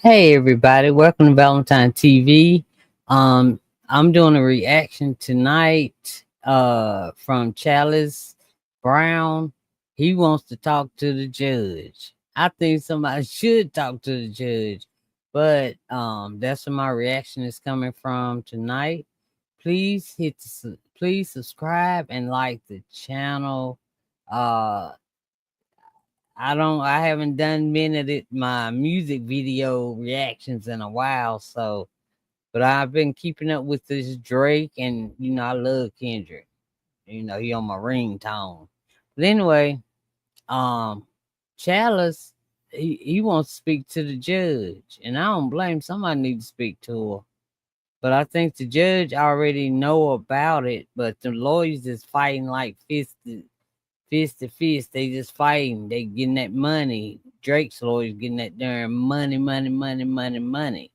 Hey everybody, welcome to Valentine TV. I'm doing a reaction tonight from CHALLZ Brown. He wants to talk to the judge. I think somebody should talk to the judge, but that's where my reaction is coming from tonight. Please subscribe and like the channel. Uh I haven't done many of my music video reactions in a while, so but I've been keeping up with this Drake, and I love Kendrick. He on my ringtone. But anyway, um Chalice, he wants to speak to the judge, and I don't blame somebody need to speak to her. But I think the judge already know about it, but the lawyers is fighting like fist to fist. They just fighting. They getting that money. Drake's lawyers getting that darn money, money, money, money, money.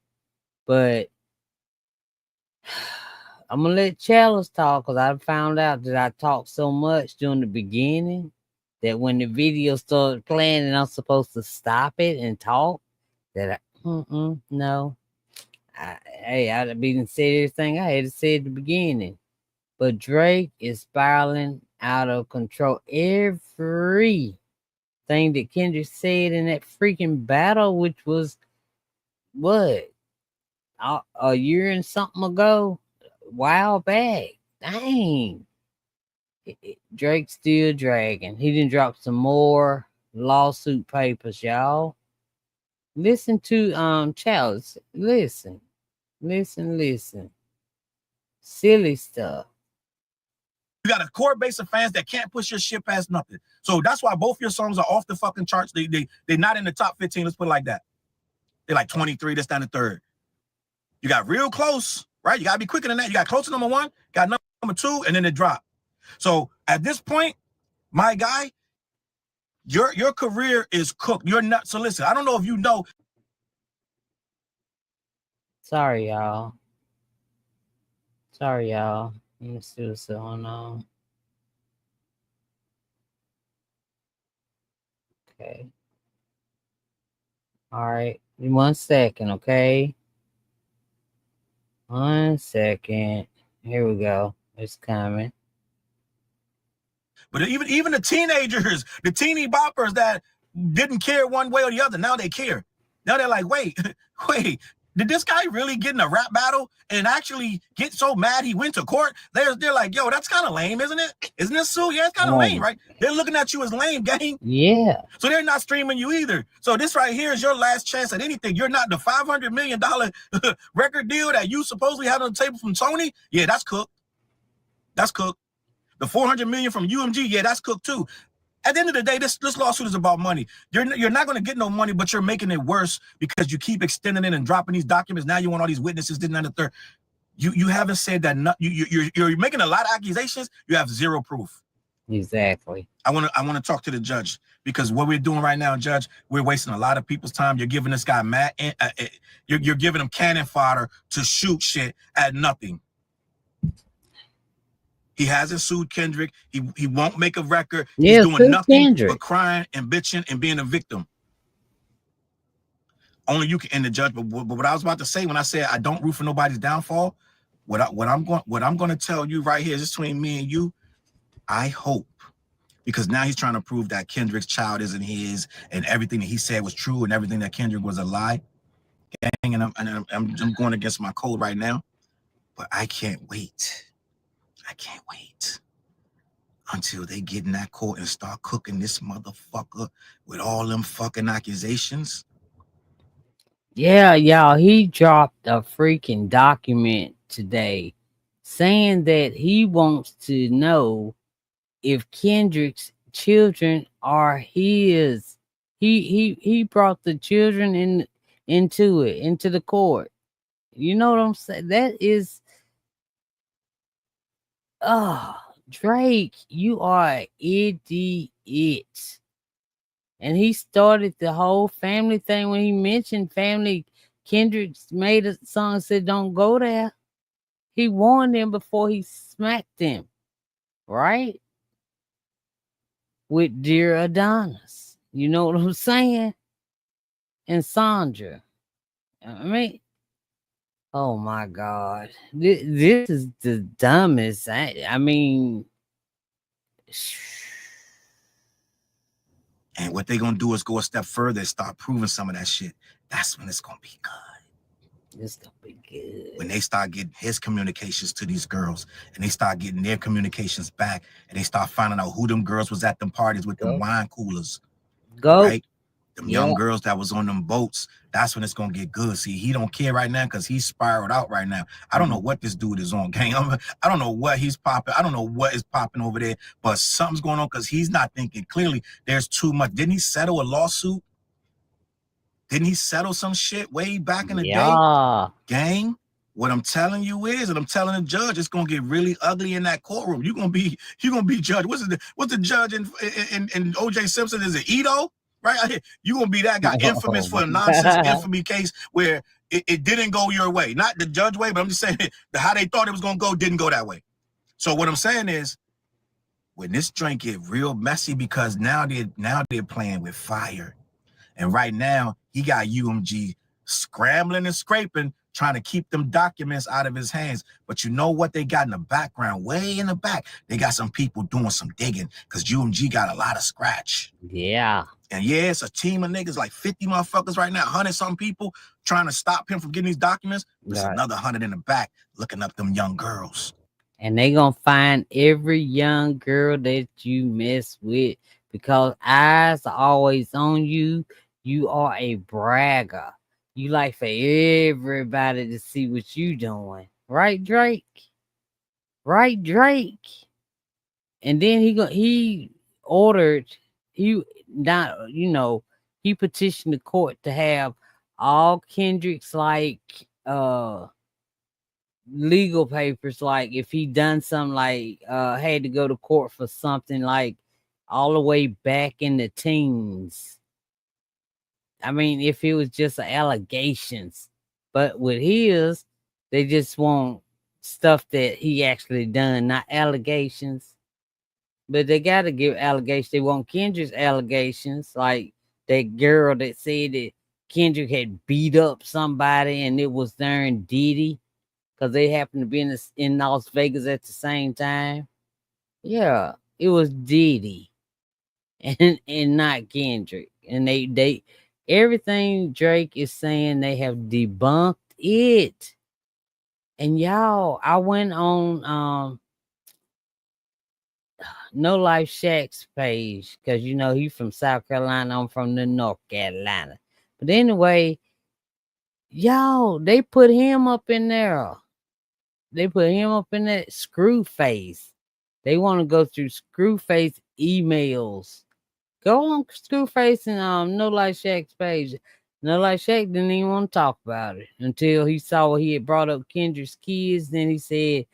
But I'm gonna let Chalice talk because I found out that I talked so much during the beginning that when the video started playing and I'm supposed to stop it and talk, that no. I'd been said everything I had to say at the beginning. But Drake is spiraling out of control. Every thing that Kendrick said in that freaking battle, which was what a year and something ago, a while back. Dang, Drake's still dragging. He didn't drop some more lawsuit papers, y'all. Listen to CHALLZ. Listen. Silly stuff. You got a core base of fans that can't push your shit past nothing. So that's why both your songs are off the fucking charts. They're not in the top 15. Let's put it like that. They're like 23. That's down to third. You got real close, right? You gotta be quicker than that. You got close to number one, got number two, and then it dropped. So at this point, my guy, your career is cooked. You're not. So listen, I don't know if you know. Sorry, y'all. Let me see what's going on. Okay. All right. 1 second, okay? 1 second. Here we go. It's coming. But even the teenagers, the teeny boppers that didn't care one way or the other, now they care. Now they're like, wait, did this guy really get in a rap battle and actually get so mad he went to court? They're like, yo, that's kind of lame, isn't it? Isn't it, Sue? Yeah, it's kind of lame, right? They're looking at you as lame, gang. Yeah. So they're not streaming you either. So this right here is your last chance at anything. You're not the $500 million record deal that you supposedly had on the table from Sony. Yeah, that's cooked. That's cooked. The 400 million from UMG, yeah, that's cooked too. At the end of the day, this lawsuit is about money. You're not going to get no money, but you're making it worse because you keep extending it and dropping these documents. Now you want all these witnesses, this and the third. You haven't said that. You're making a lot of accusations. You have zero proof. Exactly. I want to talk to the judge because what we're doing right now, Judge, we're wasting a lot of people's time. You're giving this guy you're giving him cannon fodder to shoot shit at nothing. He hasn't sued Kendrick. He won't make a record. Yeah, he's doing nothing Kendrick. but crying and bitching and being a victim. Only you can end the judge. But what I was about to say when I said I don't root for nobody's downfall, what I'm going to tell you right here is just between me and you. I hope, because now he's trying to prove that Kendrick's child isn't his and everything that he said was true and everything that Kendrick was a lie. And I'm going against my code right now, but I can't wait. I can't wait until they get in that court and start cooking this motherfucker with all them fucking accusations. Yeah, y'all, he dropped a freaking document today saying that he wants to know if Kendrick's children are his. He brought the children into the court. You know what I'm saying? That is Drake, you are an idiot. And he started the whole family thing when he mentioned family. Kendrick made a song and said, "Don't go there." He warned them before he smacked them, right? With Dear Adonis. You know what I'm saying? And Sandra. I mean, oh my God, this is the dumbest. I mean, And what they're gonna do is go a step further and start proving some of that shit. That's when it's gonna be good. this gonna be When good. they start getting his communications to these girls and they start getting their communications back and they start finding out who them girls was at them parties with them Go, wine coolers, go. right? Them young Yeah. girls that was on them boats. That's when it's gonna get good. See, he don't care right now because he's spiraled out right now. I don't know what this dude is on, gang. I don't know what he's popping. I don't know what is popping over there, but something's going on because he's not thinking clearly. There's too much. Didn't he settle a lawsuit? Didn't he settle some shit way back in the day? Yeah. Gang, what I'm telling you is, and I'm telling the judge, it's gonna get really ugly in that courtroom. You're gonna be judge. What's the judge in OJ Simpson? Is it Ito? Right? You're gonna be that guy, infamous Oh for my a nonsense God. infamy case where it didn't go your way. Not the judge way, but I'm just saying how they thought it was gonna go didn't go that way. So what I'm saying is when this joint get real messy because now they're playing with fire. And right now, he got UMG scrambling and scraping, trying to keep them documents out of his hands. But you know what they got in the background, way in the back? They got some people doing some digging because UMG got a lot of scratch. Yeah. And yeah, it's a team of niggas, like 50 motherfuckers right now, 100-something people trying to stop him from getting these documents. There's Right. another 100 in the back looking up them young girls. And they gonna find every young girl that you mess with because eyes are always on you. You are a bragger. You like for everybody to see what you doing. Right, Drake? Right, Drake? And then he ordered he not he petitioned the court to have all Kendrick's legal papers, like if he done something, like had to go to court for something like all the way back in the teens. I mean, if it was just allegations, but with his, they just want stuff that he actually done, not allegations. But they got to give allegations. They want Kendrick's allegations, like that girl that said that Kendrick had beat up somebody and it was during Diddy because they happened to be in Las Vegas at the same time. Yeah, it was Diddy and not Kendrick. And they everything Drake is saying, they have debunked it. And y'all, I went on No Life Shaq's page because he's from South Carolina. I'm from the North Carolina. But anyway, y'all, they put him up in there. They put him up in that Screwface. They want to go through Screwface emails. Go on Screwface and No Life Shaq's page. No Life Shaq didn't even want to talk about it until he saw what he had brought up Kendrick's kids. Then he said,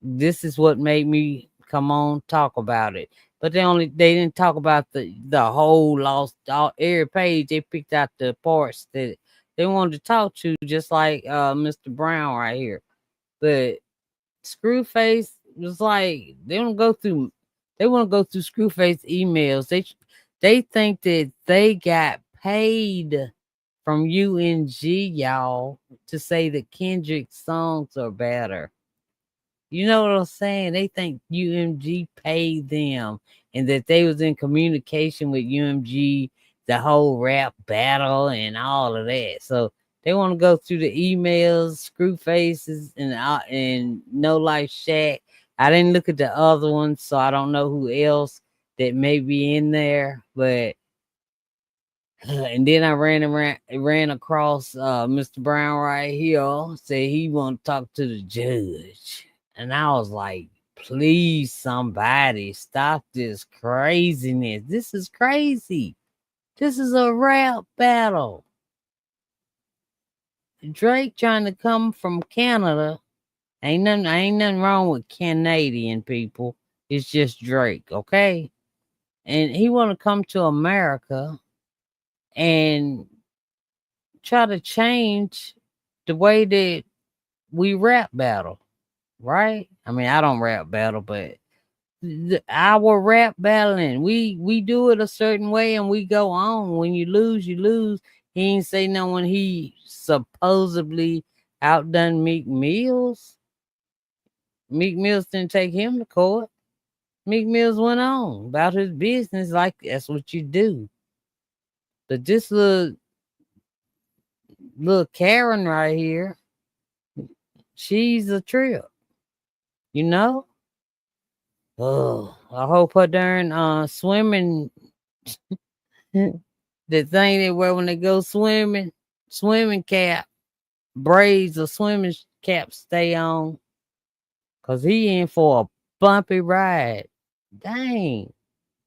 "This is what made me come on talk about it." But they didn't talk about the whole lost all every page. They picked out the parts that they wanted to talk to, just like Mr. Brown right here. But Screwface was like, they want to go through Screwface emails. They think that they got paid from UNG, y'all, to say that Kendrick's songs are better. You know what I'm saying? They think UMG paid them and that they was in communication with UMG the whole rap battle and all of that. So they want to go through the emails, Screw Faces, and No Life Shack. I didn't look at the other ones, so I don't know who else that may be in there. But and then I ran across Mr. Brown right here. Said he want to talk to the judge. And I was like, please, somebody stop this craziness. This is crazy. This is a rap battle. Drake trying to come from Canada. Ain't nothing wrong with Canadian people. It's just Drake, okay? And he wanna come to America and try to change the way that we rap battle, right? I mean, I don't rap battle, but our rap battling, we do it a certain way and we go on. When you lose, you lose. He ain't say no when he supposedly outdone Meek Mills. Meek Mills didn't take him to court. Meek Mills went on about his business like that's what you do. But this little Karen right here, she's a trip, you know? Oh, I hope her darn swimming the thing they wear when they go swimming cap, braids or swimming cap stay on. Cause he in for a bumpy ride. Dang.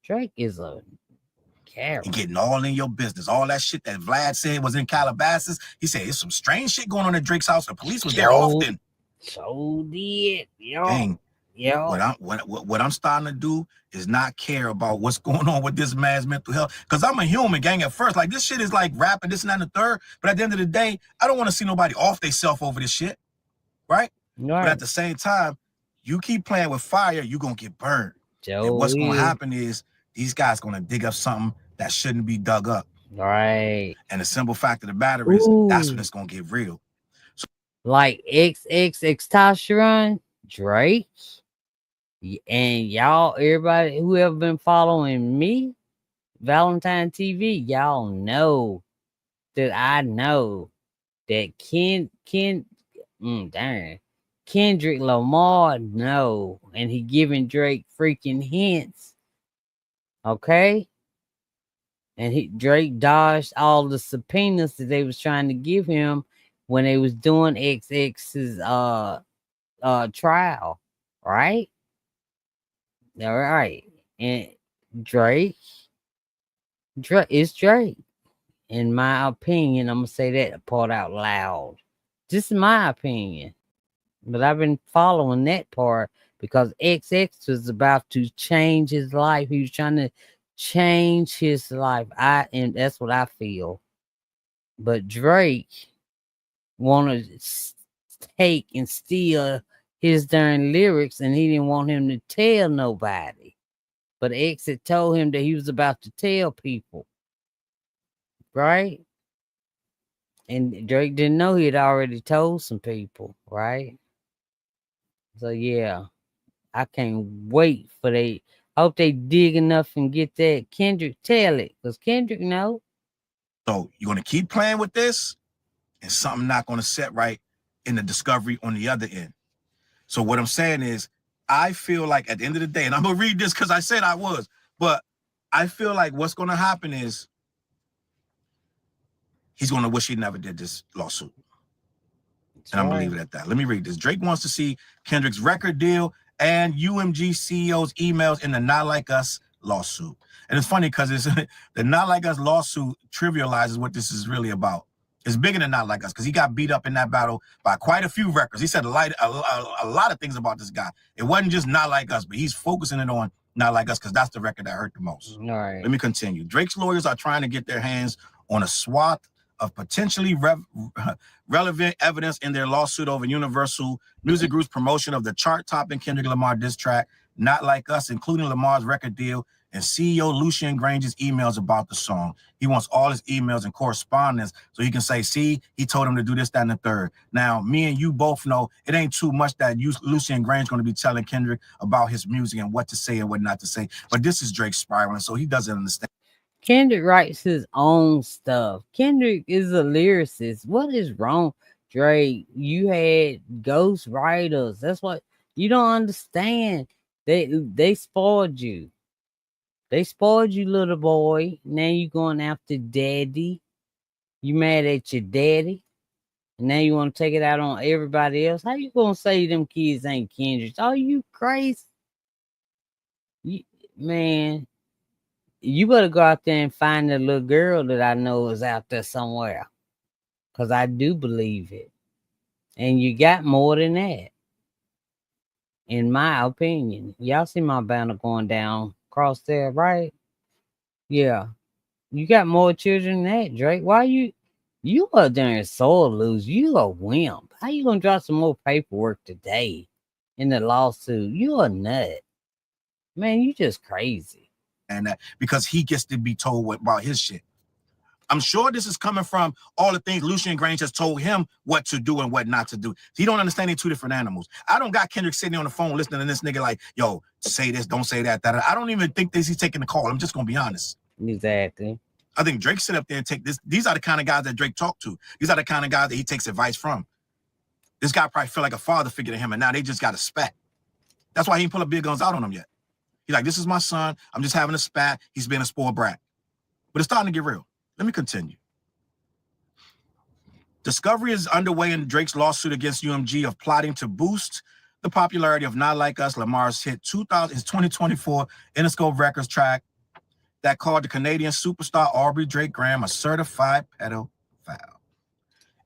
Drake is a And Karen. getting all in your business. All that shit that Vlad said was in Calabasas. He said it's some strange shit going on at Drake's house. The police was there So, often. so did. Yo. Gang, Yo. what I'm starting to do is not care about what's going on with this man's mental health. Because I'm a human, gang, at first. Like, this shit is like rapping, this and that and the third. But at the end of the day, I don't want to see nobody off themselves over this shit. Right? Right. But at the same time, you keep playing with fire, you're going to get burned. And what's going to happen is these guys going to dig up something that shouldn't be dug up. Right. And the simple fact of the matter is, that's when it's going to get real. So, like XXX Drake, and y'all, everybody who ever been following me, Valentine TV, y'all know that I know that Kendrick Lamar no, and he giving Drake freaking hints. Okay? And Drake dodged all the subpoenas that they was trying to give him when they was doing XX's trial, right? All right. And Drake is Drake. In my opinion, I'm gonna say that part out loud. Just my opinion. But I've been following that part because XX was about to change his life. He was trying to change his life. And that's what I feel. But Drake wanted to take and steal his darn lyrics, and he didn't want him to tell nobody. But Exit told him that he was about to tell people. Right? And Drake didn't know he had already told some people, right? So yeah, I can't wait for they. I hope they dig enough and get that Kendrick tell it, because Kendrick know. So you're gonna keep playing with this, and something not gonna set right in the discovery on the other end. So what I'm saying is, I feel like at the end of the day, and I'm gonna read this because I said I was, but I feel like what's gonna happen is he's gonna wish he never did this lawsuit. And I'm gonna leave it at that. Let me read this. Drake wants to see Kendrick's record deal and UMG CEO's emails in the Not Like Us lawsuit. And it's funny because it's the Not Like Us lawsuit trivializes what this is really about. It's bigger than Not Like Us because he got beat up in that battle by quite a few records. He said a lot of things about this guy. It wasn't just Not Like Us, but he's focusing it on Not Like Us because that's the record that hurt the most. All right. Let me continue. Drake's lawyers are trying to get their hands on a swath of potentially relevant evidence in their lawsuit over Universal Music Group's promotion of the chart-topping Kendrick Lamar diss track, Not Like Us, including Lamar's record deal and CEO Lucien Grange's emails about the song. He wants all his emails and correspondence so he can say, see, he told him to do this, that, and the third. Now, me and you both know it ain't too much that Lucien Grange going to be telling Kendrick about his music and what to say and what not to say. But this is Drake spiraling, so he doesn't understand. Kendrick writes his own stuff. Kendrick is a lyricist. What is wrong, Drake? You had ghost writers. That's what you don't understand. They spoiled you. They spoiled you, little boy. Now you going after daddy. You mad at your daddy. And now you want to take it out on everybody else. How you gonna say them kids ain't Kendrick's? Are you crazy? Man. You better go out there and find the little girl that I know is out there somewhere. Because I do believe it. And you got more than that. In my opinion. Y'all see my banner going down across there, right? Yeah. You got more children than that, Drake. Why you are there soul lose? You a wimp. How you gonna drop some more paperwork today in the lawsuit? You a nut. Man, you just crazy. And because he gets to be told about his shit. I'm sure this is coming from all the things Lucian Grange has told him what to do and what not to do. He don't understand they're two different animals. I don't got Kendrick sitting on the phone listening to this nigga like, yo, say this, don't say that. I don't even think he's taking the call. I'm just going to be honest. Exactly. I think Drake sit up there and take this. These are the kind of guys that Drake talk to. These are the kind of guys that he takes advice from. This guy probably feel like a father figure to him, and now they just got a spat. That's why he didn't pull up big guns out on him yet. He's like, this is my son. I'm just having a spat. He's being a spoiled brat. But it's starting to get real. Let me continue. Discovery is underway in Drake's lawsuit against UMG of plotting to boost the popularity of Not Like Us, Lamar's hit his 2024 Interscope Records track that called the Canadian superstar Aubrey Drake Graham a certified pedophile.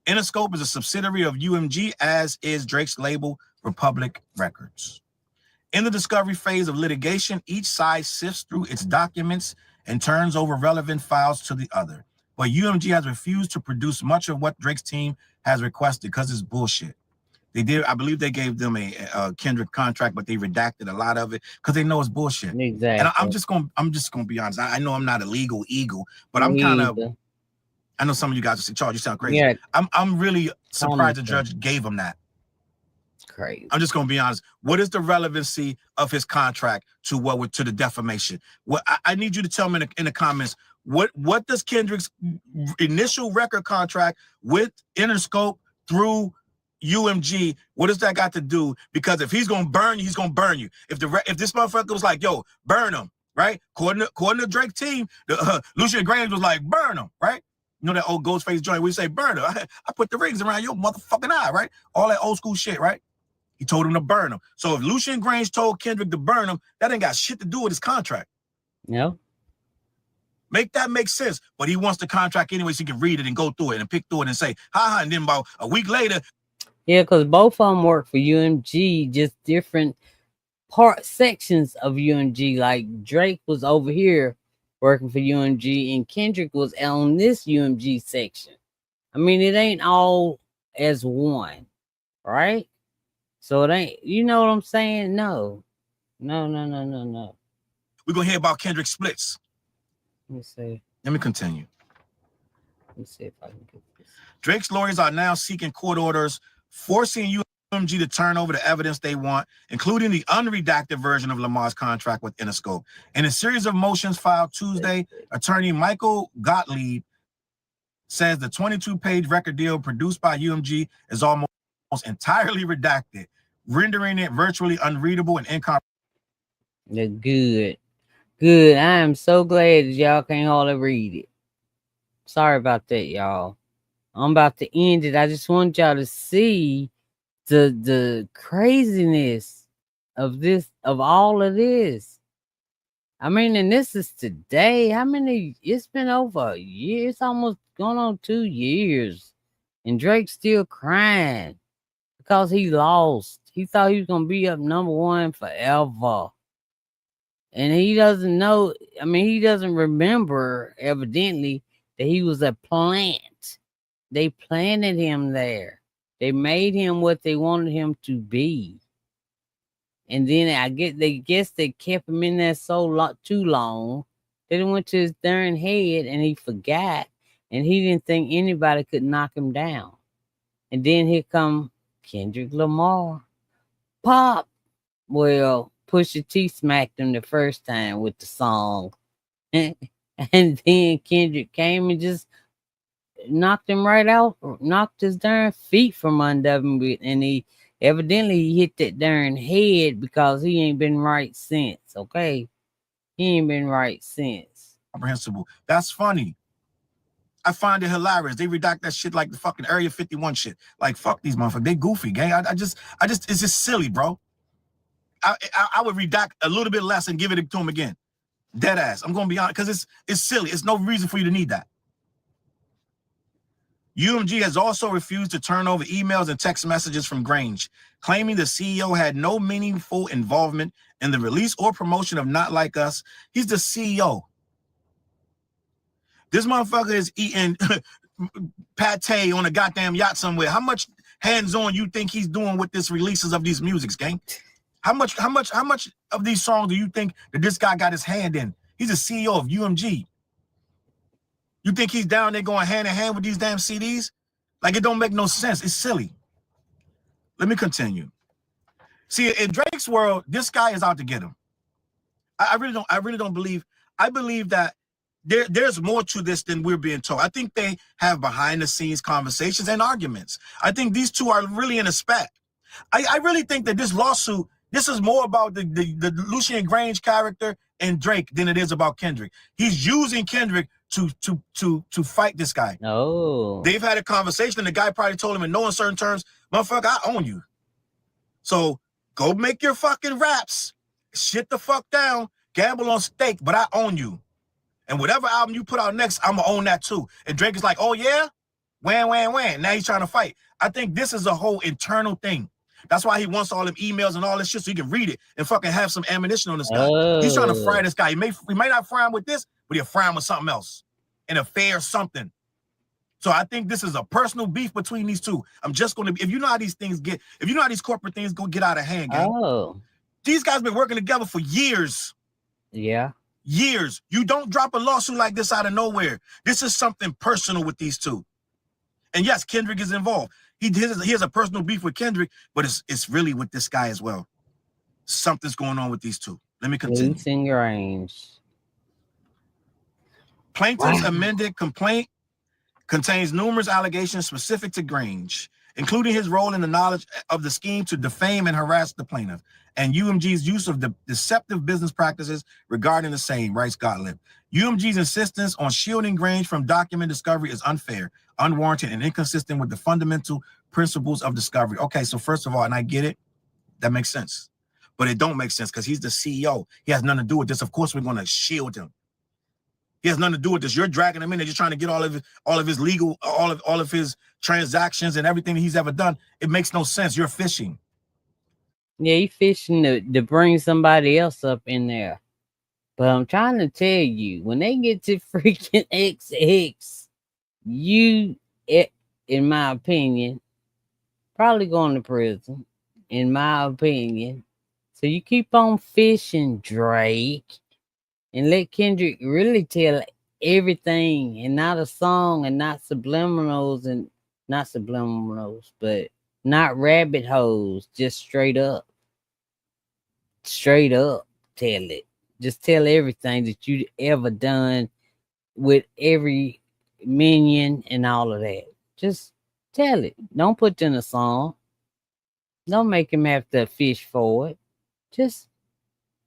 Interscope is a subsidiary of UMG, as is Drake's label, Republic Records. In the discovery phase of litigation, each side sifts through its documents and turns over relevant files to the other. But UMG has refused to produce much of what Drake's team has requested because it's bullshit. They did, I believe they gave them a Kendrick contract, but they redacted a lot of it because they know it's bullshit. Exactly. And I'm just gonna be honest. I know I'm not a legal eagle, but I'm kind of. I know some of you guys say, Charles, you sound crazy. Yeah. I'm really surprised the judge gave him that. Crazy. I'm just gonna be honest. What is the relevancy of his contract to the defamation? What I need you to tell me in the comments. What does Kendrick's initial record contract with Interscope through UMG, what does that got to do? Because if he's gonna burn you, he's gonna burn you. If this motherfucker was like, yo, burn him, right? According to Drake team, Lucian Grange was like, burn him, right? You know that old Ghostface joint where you say, burn him. I put the rings around your motherfucking eye, right? All that old school shit, right? He told him to burn him. So if Lucian Grange told Kendrick to burn him, that ain't got shit to do with his contract. No. Make that make sense. But he wants the contract anyway so he can read it and go through it and pick through it and say, ha, and then about a week later. Yeah, because both of them work for UMG, just different sections of UMG. Like Drake was over here working for UMG and Kendrick was on this UMG section. I mean, it ain't all as one, right? So it ain't, you know what I'm saying? No. We're going to hear about Kendrick splits. Let me see. Let me continue. Let me see if I can get this. Drake's lawyers are now seeking court orders forcing UMG to turn over the evidence they want, including the unredacted version of Lamar's contract with Interscope. In a series of motions filed Tuesday, attorney Michael Gottlieb says the 22-page record deal produced by UMG is almost entirely redacted, rendering it virtually unreadable and incomprehensible. Good. I am so glad that y'all can't hardly read it. Sorry about that, y'all. I'm about to end it. I just want y'all to see the craziness of all of this. I mean, and this is today. It's been over a year. It's almost going on 2 years. And Drake's still crying because he lost. He thought he was going to be up #1 forever. And he doesn't know, he doesn't remember, evidently, that he was a plant. They planted him there. They made him what they wanted him to be. And then they kept him in there too long. Then it went to his darn head and he forgot. And he didn't think anybody could knock him down. And then here come Kendrick Lamar. Pop. Well, Pusha T smacked him the first time with the song. And then Kendrick came and just knocked him right out, knocked his darn feet from under him. And he evidently hit that darn head because he ain't been right since, okay? He ain't been right since. Comprehensible. That's funny. I find it hilarious. They redact that shit like the fucking Area 51 shit. Like, fuck these motherfuckers. They goofy, gang. I just, it's just silly, bro. I would redact a little bit less and give it to him again. Dead ass. I'm going to be honest, because it's silly. It's no reason for you to need that. UMG has also refused to turn over emails and text messages from Grange, claiming the CEO had no meaningful involvement in the release or promotion of Not Like Us. He's the CEO. This motherfucker is eating pate on a goddamn yacht somewhere. How much hands-on you think he's doing with this releases of these musics, gang? How much of these songs do you think that this guy got his hand in? He's the CEO of UMG. You think he's down there going hand in hand with these damn CDs? Like, it don't make no sense. It's silly. Let me continue. See, in Drake's world, this guy is out to get him. I really don't believe. I believe that there's more to this than we're being told. I think they have behind the scenes conversations and arguments. I think these two are really in a spat. I really think that this lawsuit, this is more about the Lucian Grange character and Drake than it is about Kendrick. He's using Kendrick to fight this guy. Oh. They've had a conversation, and the guy probably told him in no uncertain terms, motherfucker, I own you. So go make your fucking raps, shit the fuck down, gamble on stake, but I own you. And whatever album you put out next, I'm gonna own that too. And Drake is like, oh yeah? Wham. Now he's trying to fight. I think this is a whole internal thing. That's why he wants all them emails and all this shit so he can read it and fucking have some ammunition on this guy. He's trying to fry this guy. He might not fry him with this, but he'll fry him with something else. An affair or something. So I think this is a personal beef between these two. I'm just going to, if you know how these things get, if you know how these corporate things go get out of hand, gang. Oh. These guys been working together for years. Yeah. Years. You don't drop a lawsuit like this out of nowhere. This is something personal with these two. And yes, Kendrick is involved. He has a personal beef with Kendrick, but it's really with this guy as well. Something's going on with these two. Let me continue. Lucian Grange. Plaintiff's amended complaint contains numerous allegations specific to Grange, including his role in the knowledge of the scheme to defame and harass the plaintiff, and UMG's use of the deceptive business practices regarding the same, writes Gottlieb. UMG's insistence on shielding Grange from document discovery is unfair, unwarranted, and inconsistent with the fundamental principles of discovery. Okay, so first of all, and I get it, that makes sense. But it don't make sense because he's the CEO. He has nothing to do with this. Of course, we're going to shield him. He has nothing to do with this. You're dragging him in and you're trying to get all of his legal, all of his transactions and everything he's ever done. It makes no sense. You're fishing. Yeah, you fishing to bring somebody else up in there. But I'm trying to tell you, when they get to freaking XX, you, in my opinion, probably going to prison, in my opinion. So you keep on fishing, Drake, and let Kendrick really tell everything, and not a song, and not subliminals, but not rabbit holes, just straight up tell it. Just tell everything that you ever done with every minion and all of that. Just tell it. Don't put in a song. Don't make him have to fish for it. Just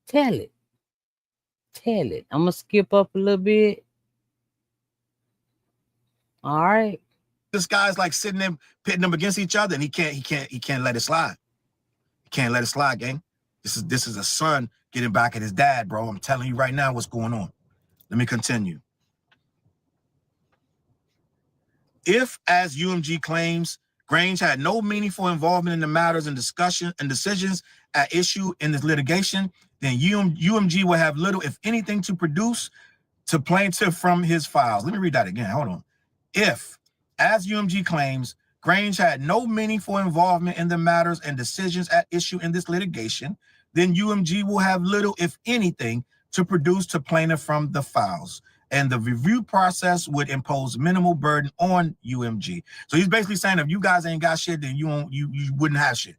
tell it. Tell it. I'm gonna skip up a little bit. All right. This guy's like sitting there pitting them against each other, and he can't let it slide. He can't let it slide, gang. This is a son getting back at his dad, bro. I'm telling you right now what's going on. Let me continue. If, as UMG claims, Grange had no meaningful involvement in the matters and discussion and decisions at issue in this litigation, then UMG will have little, if anything, to produce to plaintiff from his files. Let me read that again. Hold on. If, as UMG claims, Grange had no meaningful involvement in the matters and decisions at issue in this litigation, then UMG will have little, if anything, to produce to plaintiff from the files. And the review process would impose minimal burden on UMG. So he's basically saying, if you guys ain't got shit, then you wouldn't have shit.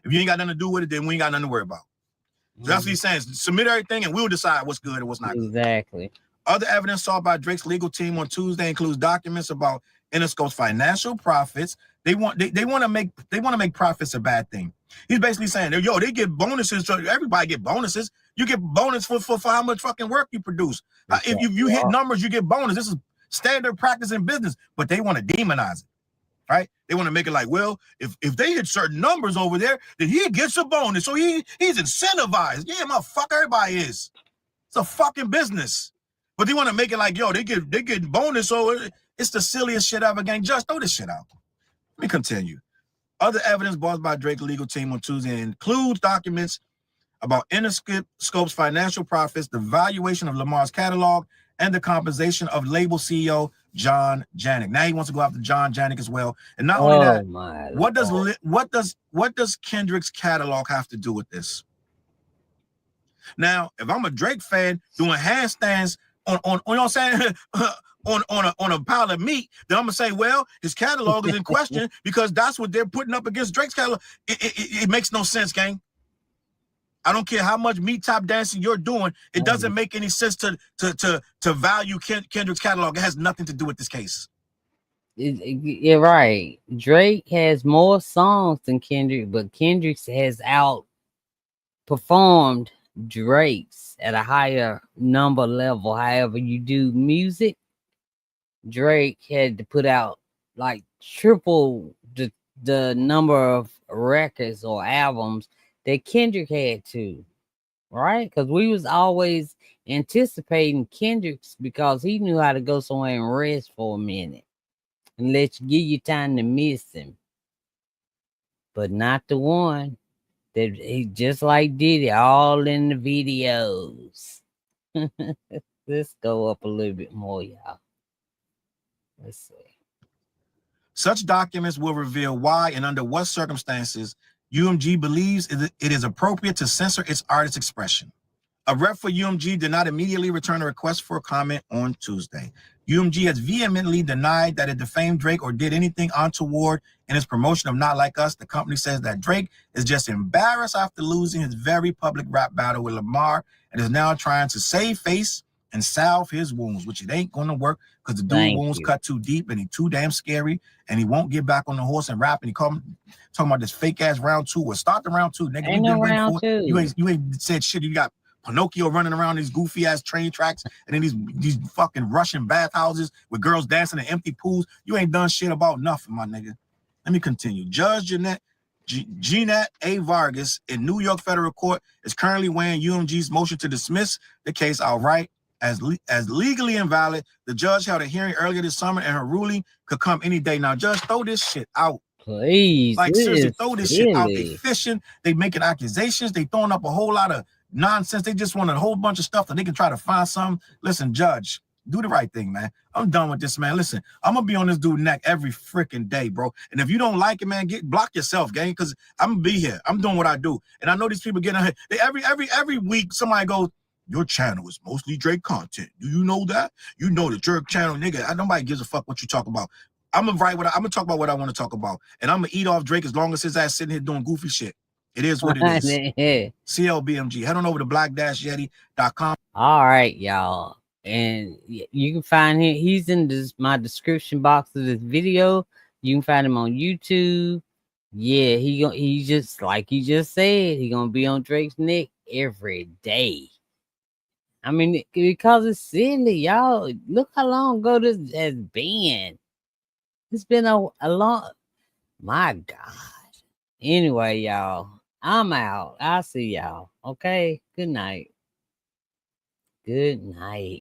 If you ain't got nothing to do with it, then we ain't got nothing to worry about. So that's what he's saying. Submit everything, and we'll decide what's good and what's not good. Exactly. Other evidence sought by Drake's legal team on Tuesday includes documents about Interscope's financial profits. They want to make profits a bad thing. He's basically saying, yo, they get bonuses. So everybody get bonuses. You get bonus for how much fucking work you produce. If you hit numbers, you get bonus. This is standard practice in business, but they want to demonize it, right? They want to make it like, well, if they hit certain numbers over there, then he gets a bonus. So he's incentivized. Yeah, motherfucker, everybody is. It's a fucking business. But they want to make it like, yo, they get bonus. So it's the silliest shit ever, gang. Just throw this shit out. Let me continue. Other evidence brought by Drake's legal team on Tuesday includes documents about Interscope's financial profits, the valuation of Lamar's catalog, and the compensation of label CEO John Janik. Now he wants to go after John Janik as well. And not only that, what does Kendrick's catalog have to do with this? Now, if I'm a Drake fan doing handstands on you know what I'm saying, on a pile of meat, then I'm gonna say, well, his catalog is in question because that's what they're putting up against Drake's catalog. It makes no sense, gang. I don't care how much meat top dancing you're doing. It doesn't make any sense to value Kendrick's catalog. It has nothing to do with this case. You're right. Drake has more songs than Kendrick, but Kendrick has outperformed Drake's at a higher number level. However, you do music, Drake had to put out like triple the number of records or albums that Kendrick had to, right? Because we was always anticipating Kendrick's because he knew how to go somewhere and rest for a minute and give you time to miss him. But not the one that he just like Diddy, all in the videos. Let's go up a little bit more, y'all. Let's see. Such documents will reveal why and under what circumstances UMG believes it is appropriate to censor its artist expression. A rep for UMG did not immediately return a request for comment on Tuesday. UMG has vehemently denied that it defamed Drake or did anything untoward in its promotion of Not Like Us. The company says that Drake is just embarrassed after losing his very public rap battle with Lamar and is now trying to save face and salve his wounds, which it ain't going to work because the dude wounds cut too deep and he too damn scary and he won't get back on the horse and rap and he talking about this fake ass round two. Well, start the round two, nigga. Ain't no round two. You ain't said shit. You got Pinocchio running around these goofy ass train tracks and then these fucking Russian bathhouses with girls dancing in empty pools. You ain't done shit about nothing, my nigga. Let me continue. Judge Jeanette A. Vargas in New York federal court is currently weighing UMG's motion to dismiss the case outright as legally invalid. The judge held a hearing earlier this summer and her ruling could come any day. Now, judge, throw this shit out. Please. Like, seriously, throw this shit out. They fishing. They making accusations. They throwing up a whole lot of nonsense. They just want a whole bunch of stuff that they can try to find something. Listen, judge, do the right thing, man. I'm done with this, man. Listen, I'm gonna be on this dude's neck every freaking day, bro. And if you don't like it, man, block yourself, gang, because I'm gonna be here. I'm doing what I do. And I know these people getting ahead. Every week somebody goes, your channel is mostly Drake content. Do you know that? You know the Drake channel, nigga. Nobody gives a fuck what you talk about. I'm gonna talk about what I want to talk about. And I'm gonna eat off Drake as long as his ass sitting here doing goofy shit. It is what it is. CLBMG. Head on over to black-yeti.com. All right, y'all. And you can find him. He's in my description box of this video. You can find him on YouTube. Yeah, he just like you just said, he gonna be on Drake's neck every day. I mean, because it's silly, y'all. Look how long ago this has been. It's been a long. My God. Anyway, y'all, I'm out. I'll see y'all. Okay. Good night. Good night.